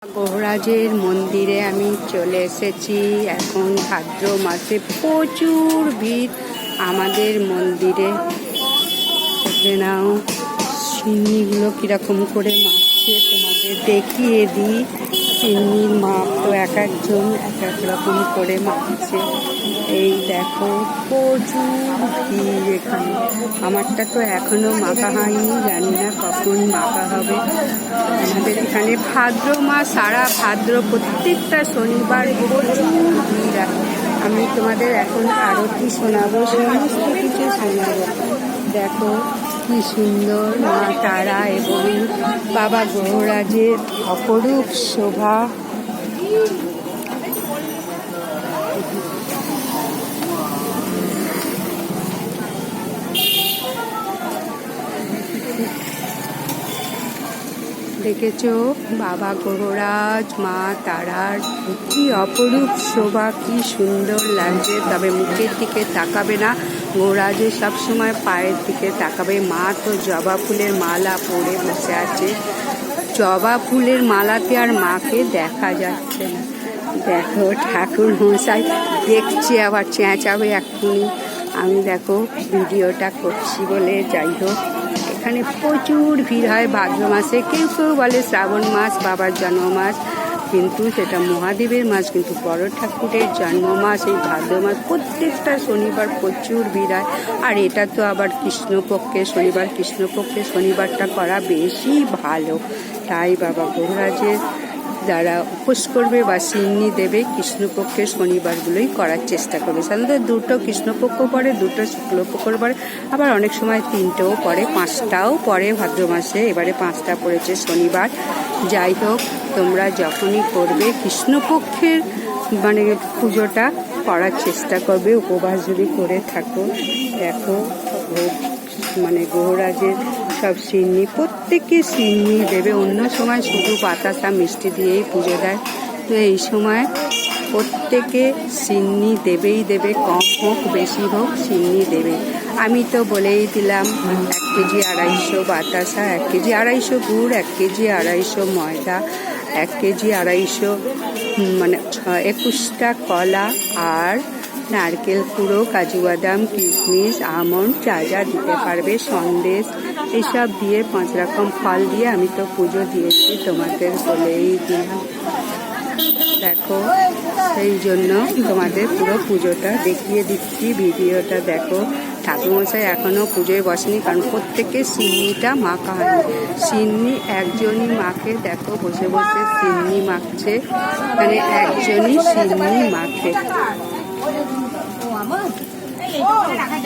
গহরাজের মন্দিরে আমি চলে এসেছি। এখন ভাদ্র মাসে প্রচুর ভিড় আমাদের মন্দিরে। দেখে নাও সিন্নিগুলো কিরকম করে মাপছে, তোমাদের দেখিয়ে দিই। সিন্নির মাপ তো এক একজন এক এক রকম করে মাপছে। এই দেখো প্রচুর ভিড় এখানে। আমারটা তো এখনো মাপা হয়নি, জানি না কখন মাপা হবে। আমাদের এখানে ভাদ্র মাস, সারা ভাদ্র প্রত্যেকটা শনিবার প্রচুর ভিড়। আমি তোমাদের এখন আরতি শোনাবো, সমস্ত কিছু শোনাবো। দেখো কি সুন্দর মা তারা এবং বাবা গহরাজের অপরূপ শোভা। দেখেছো বাবা গহরাজ মা তারার কি অপরূপ শোভা, কি সুন্দর লাগছে। তবে মুখের দিকে তাকাবে না, গহরাজে সবসময় পায়ের দিকে তাকাবে। মা তো জবা ফুলের মালা পরে বসে আছে, জবা ফুলের মালাতে আর মাকে দেখা যাচ্ছে না। দেখো ঠাকুর মশাই দেখছে, আবার চেঁচাবে এক্ষুনি। আমি দেখো ভিডিওটা করছি বলে, যাই হোক এখানে প্রচুর ভিড় হয় ভাদ্র মাসে। কেউ কেউ বলে শ্রাবণ মাস বাবার জন্ম মাস, কিন্তু সেটা মহাদেবের মাস, কিন্তু বড় ঠাকুরের জন্ম মাস এই ভাদ্র মাস। প্রত্যেকটা শনিবার প্রচুর ভিড় হয়। আর এটা তো আবার কৃষ্ণপক্ষের শনিবার, কৃষ্ণপক্ষের শনিবারটা করা বেশি ভালো। তাই বাবা গহরাজের যারা উপোস করবে বা সিন্নি দেবে কৃষ্ণপক্ষের শনিবারগুলোই করার চেষ্টা করবে। সাধারণত দুটো কৃষ্ণপক্ষ পড়ে, দুটো শুক্লপক্ষ পড়ে, আবার অনেক সময় তিনটেও পড়ে, পাঁচটাও পড়ে ভাদ্র মাসে। এবারে পাঁচটা পড়েছে শনিবার। যাই হোক তোমরা যখনই করবে কৃষ্ণপক্ষের মানে পুজোটা করার চেষ্টা করবে, উপবাস যদি করে থাকো। দেখো মানে গহরাজের সব সিন্নি, প্রত্যেকে সিন্নি দেবে। অন্য সময় শুধু বাতাসা মিষ্টি দিয়েই পুজো দেয়, তো এই সময় প্রত্যেকে সিন্নি দেবেই দেবে, কম হোক বেশি হোক সিন্নি দেবে। আমি তো বলেই দিলাম 1 কেজি 250 বাতাসা, 1 কেজি 250 গুড়, 1 কেজি 250 ময়দা, 1 কেজি 250 মানে 21টা কলা, আর নারকেল কুড়ো, কাজু বাদাম, কিশমিশ, আমন্ড, যা যা দিতে পারবে, সন্দেশ, এইসব দিয়ে 5 রকম ফল দিয়ে আমি তো পুজো দিয়েছি, তোমাদের বলেই দিলাম। দেখো সেই জন্য তোমাদের পুরো পুজোটা দেখিয়ে দিচ্ছি, ভিডিওটা দেখো। ঠাকুরমশাই এখনও পুজোয় বসেনি, কারণ প্রত্যেকে সিন্নিটা মাখা হয়নি। সিন্নি একজনই মাখে, দেখো বসে বসে সিন্নি মাখছে, মানে একজনই সিন্নি মাখে।